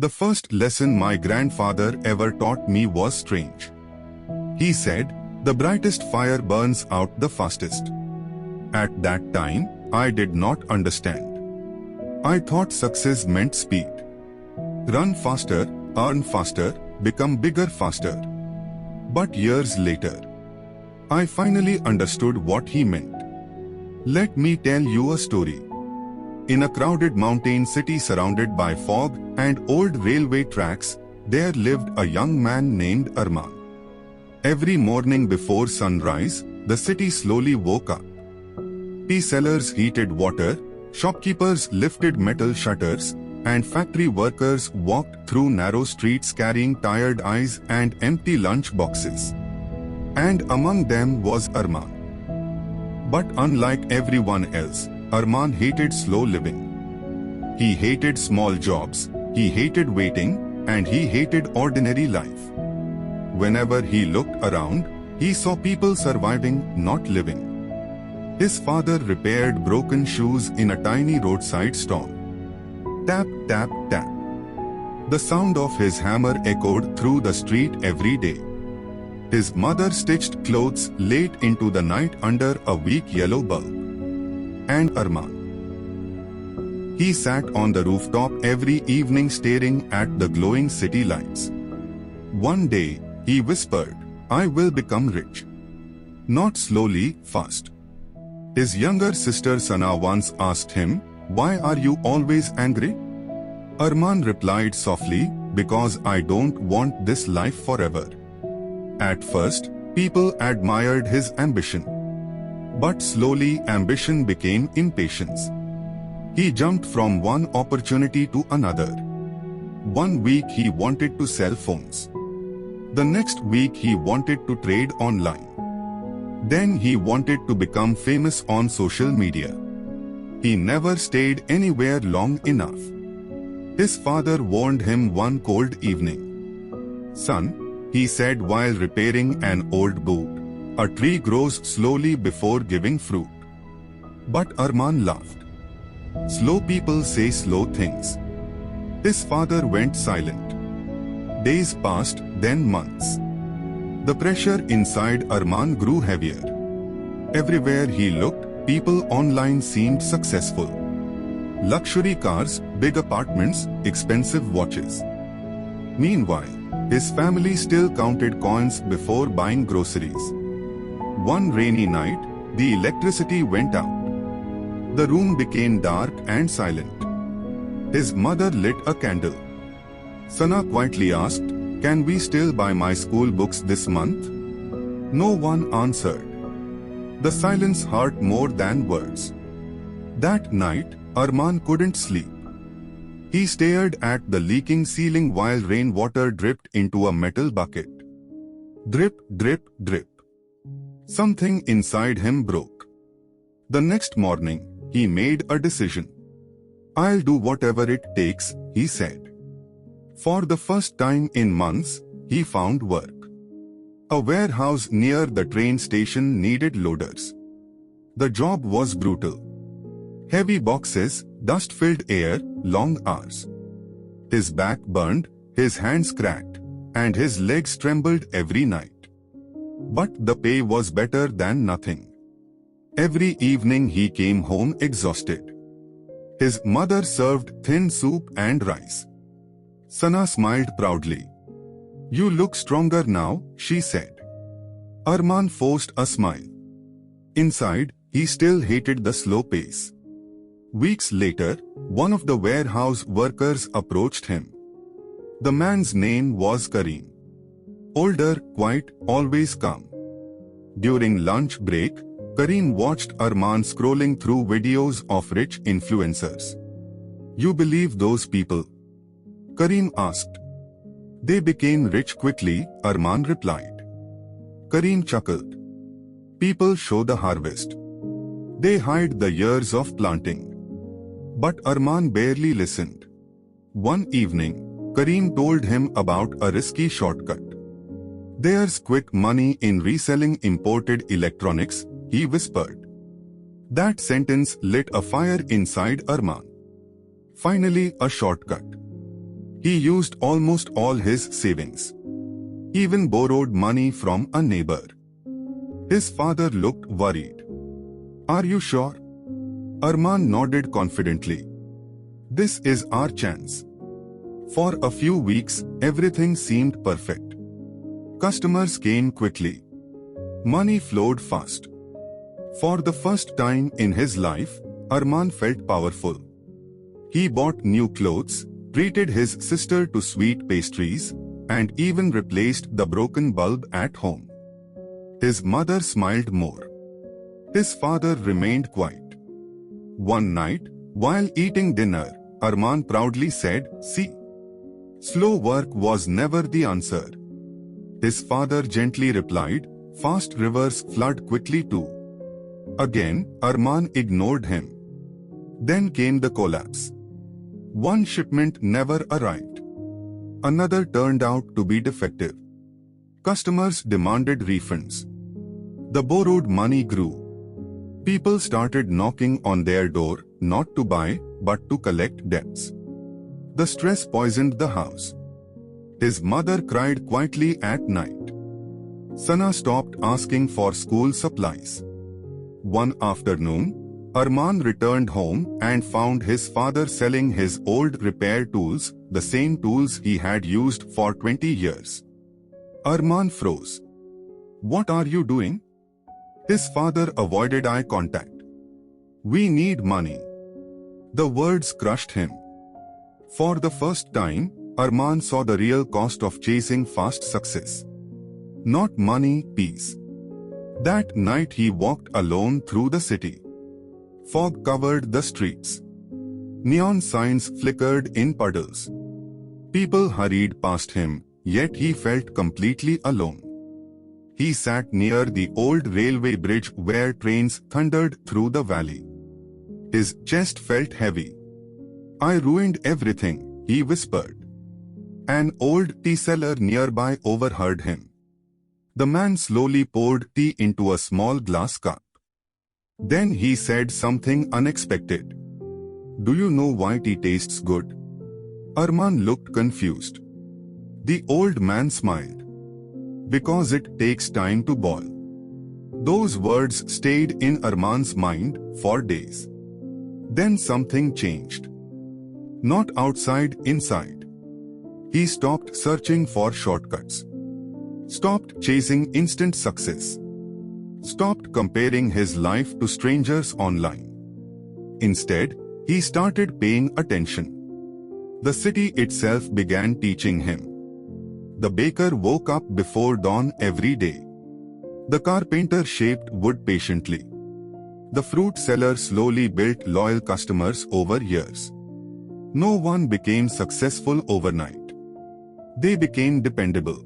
The first lesson my grandfather ever taught me was strange. He said, "The brightest fire burns out the fastest." At that time, I did not understand. I thought success meant speed. Run faster, earn faster, become bigger faster. But years later, I finally understood what he meant. Let me tell you a story. In a crowded mountain city surrounded by fog and old railway tracks, there lived a young man named Arman. Every morning before sunrise, the city slowly woke up. Tea sellers heated water, shopkeepers lifted metal shutters, and factory workers walked through narrow streets carrying tired eyes and empty lunch boxes. And among them was Arman. But unlike everyone else, Arman hated slow living. He hated small jobs, he hated waiting, and he hated ordinary life. Whenever he looked around, he saw people surviving, not living. His father repaired broken shoes in a tiny roadside stall. Tap, tap, tap. The sound of his hammer echoed through the street every day. His mother stitched clothes late into the night under a weak yellow bulb. And Arman. He sat on the rooftop every evening staring at the glowing city lights. One day, he whispered, "I will become rich." Not slowly, fast. His younger sister Sana once asked him, "Why are you always angry?" Arman replied softly, "Because I don't want this life forever." At first, people admired his ambition. But slowly ambition became impatience. He jumped from one opportunity to another. One week he wanted to sell phones. The next week he wanted to trade online. Then he wanted to become famous on social media. He never stayed anywhere long enough. His father warned him one cold evening. "Son," he said while repairing an old boot, "a tree grows slowly before giving fruit." But Arman laughed. Slow people say slow things. His father went silent. Days passed, then months. The pressure inside Arman grew heavier. Everywhere he looked, people online seemed successful. Luxury cars, big apartments, expensive watches. Meanwhile, his family still counted coins before buying groceries. One rainy night, the electricity went out. The room became dark and silent. His mother lit a candle. Sana quietly asked, "Can we still buy my school books this month?" No one answered. The silence hurt more than words. That night, Arman couldn't sleep. He stared at the leaking ceiling while rainwater dripped into a metal bucket. Drip, drip, drip. Something inside him broke. The next morning, he made a decision. "I'll do whatever it takes," he said. For the first time in months, he found work. A warehouse near the train station needed loaders. The job was brutal. Heavy boxes, dust-filled air, long hours. His back burned, his hands cracked, and his legs trembled every night. But the pay was better than nothing. Every evening he came home exhausted. His mother served thin soup and rice. Sana smiled proudly. "You look stronger now," she said. Arman forced a smile. Inside, he still hated the slow pace. Weeks later, one of the warehouse workers approached him. The man's name was Karim. Older, quiet, always calm. During lunch break, Karim watched Arman scrolling through videos of rich influencers. "You believe those people?" Karim asked. "They became rich quickly," Arman replied. Karim chuckled. "People show the harvest. They hide the years of planting." But Arman barely listened. One evening, Karim told him about a risky shortcut. "There's quick money in reselling imported electronics," he whispered. That sentence lit a fire inside Arman. Finally, a shortcut. He used almost all his savings. Even borrowed money from a neighbor. His father looked worried. "Are you sure?" Arman nodded confidently. "This is our chance." For a few weeks, everything seemed perfect. Customers came quickly. Money flowed fast. For the first time in his life, Arman felt powerful. He bought new clothes, treated his sister to sweet pastries, and even replaced the broken bulb at home. His mother smiled more. His father remained quiet. One night, while eating dinner, Arman proudly said, "See, slow work was never the answer." His father gently replied, "Fast rivers flood quickly too." Again, Arman ignored him. Then came the collapse. One shipment never arrived. Another turned out to be defective. Customers demanded refunds. The borrowed money grew. People started knocking on their door, not to buy, but to collect debts. The stress poisoned the house. His mother cried quietly at night. Sana stopped asking for school supplies. One afternoon, Arman returned home and found his father selling his old repair tools, the same tools he had used for 20 years. Arman froze. "What are you doing?" His father avoided eye contact. "We need money." The words crushed him. For the first time, Arman saw the real cost of chasing fast success. Not money, peace. That night he walked alone through the city. Fog covered the streets. Neon signs flickered in puddles. People hurried past him, yet he felt completely alone. He sat near the old railway bridge where trains thundered through the valley. His chest felt heavy. "I ruined everything," he whispered. An old tea seller nearby overheard him. The man slowly poured tea into a small glass cup. Then he said something unexpected. "Do you know why tea tastes good?" Arman looked confused. The old man smiled. "Because it takes time to boil." Those words stayed in Arman's mind for days. Then something changed. Not outside, inside. He stopped searching for shortcuts. Stopped chasing instant success. Stopped comparing his life to strangers online. Instead, he started paying attention. The city itself began teaching him. The baker woke up before dawn every day. The carpenter shaped wood patiently. The fruit seller slowly built loyal customers over years. No one became successful overnight. They became dependable.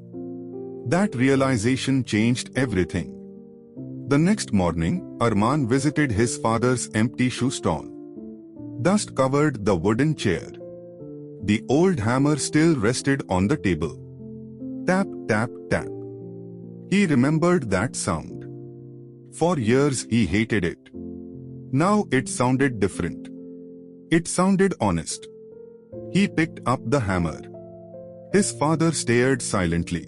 That realization changed everything. The next morning, Arman visited his father's empty shoe stall. Dust covered the wooden chair. The old hammer still rested on the table. Tap, tap, tap. He remembered that sound. For years he hated it. Now it sounded different. It sounded honest. He picked up the hammer. His father stared silently.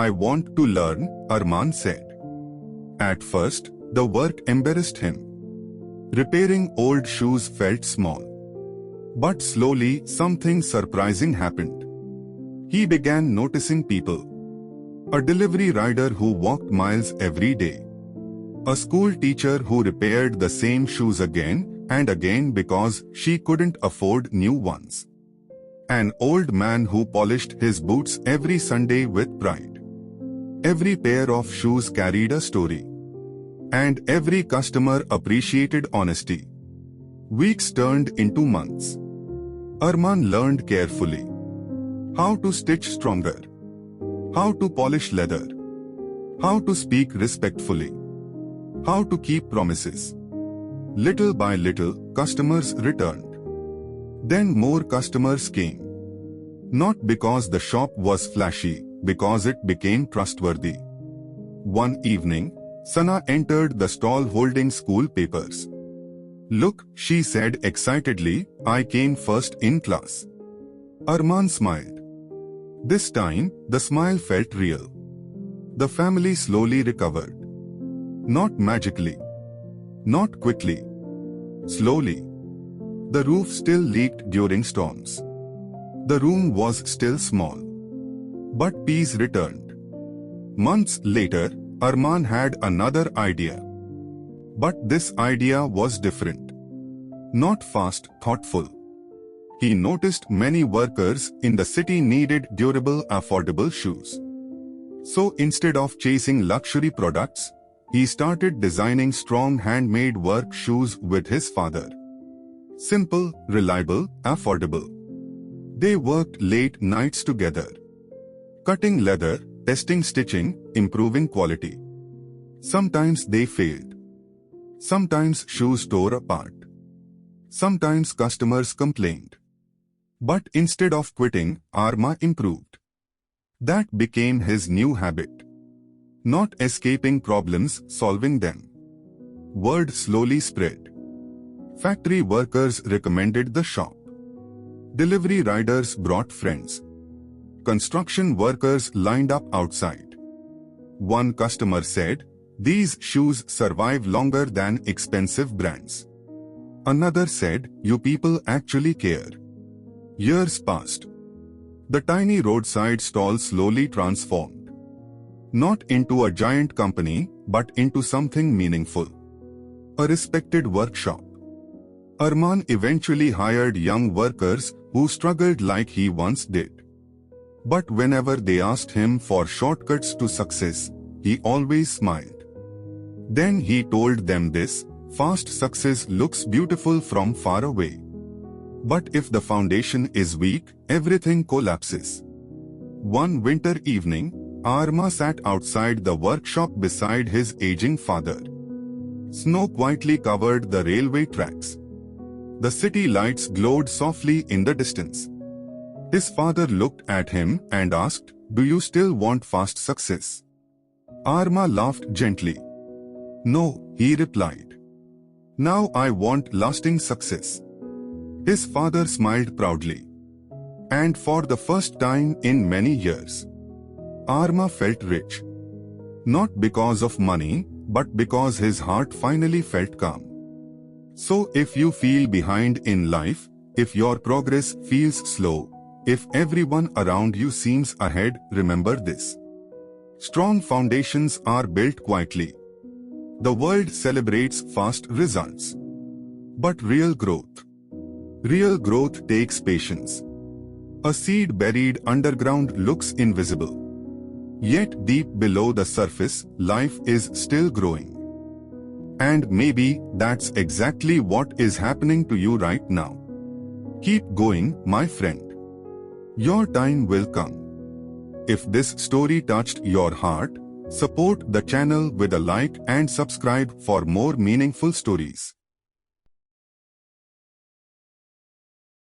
"I want to learn," Arman said. At first, the work embarrassed him. Repairing old shoes felt small. But slowly, something surprising happened. He began noticing people. A delivery rider who walked miles every day. A school teacher who repaired the same shoes again and again because she couldn't afford new ones. An old man who polished his boots every Sunday with pride. Every pair of shoes carried a story. And every customer appreciated honesty. Weeks turned into months. Arman learned carefully. How to stitch stronger. How to polish leather. How to speak respectfully. How to keep promises. Little by little, customers returned. Then more customers came. Not because the shop was flashy, because it became trustworthy. One evening, Sana entered the stall holding school papers. "Look," she said excitedly, "I came first in class." Arman smiled. This time, the smile felt real. The family slowly recovered. Not magically. Not quickly. Slowly. The roof still leaked during storms. The room was still small. But peace returned. Months later, Arman had another idea. But this idea was different. Not fast, thoughtful. He noticed many workers in the city needed durable, affordable shoes. So instead of chasing luxury products, he started designing strong handmade work shoes with his father. Simple, reliable, affordable. They worked late nights together. Cutting leather, testing stitching, improving quality. Sometimes they failed. Sometimes shoes tore apart. Sometimes customers complained. But instead of quitting, Arman improved. That became his new habit. Not escaping problems, solving them. Word slowly spread. Factory workers recommended the shop. Delivery riders brought friends. Construction workers lined up outside. One customer said, "These shoes survive longer than expensive brands." Another said, "You people actually care." Years passed. The tiny roadside stall slowly transformed. Not into a giant company, but into something meaningful. A respected workshop. Arman eventually hired young workers who struggled like he once did. But whenever they asked him for shortcuts to success, he always smiled. Then he told them this: fast success looks beautiful from far away. But if the foundation is weak, everything collapses. One winter evening, Arman sat outside the workshop beside his aging father. Snow quietly covered the railway tracks. The city lights glowed softly in the distance. His father looked at him and asked, "Do you still want fast success?" Arman laughed gently. "No," he replied. "Now I want lasting success." His father smiled proudly. And for the first time in many years, Arman felt rich. Not because of money, but because his heart finally felt calm. So if you feel behind in life, if your progress feels slow, if everyone around you seems ahead, remember this. Strong foundations are built quietly. The world celebrates fast results. But real growth takes patience. A seed buried underground looks invisible. Yet deep below the surface, life is still growing. And maybe that's exactly what is happening to you right now. Keep going, my friend. Your time will come. If this story touched your heart, support the channel with a like and subscribe for more meaningful stories.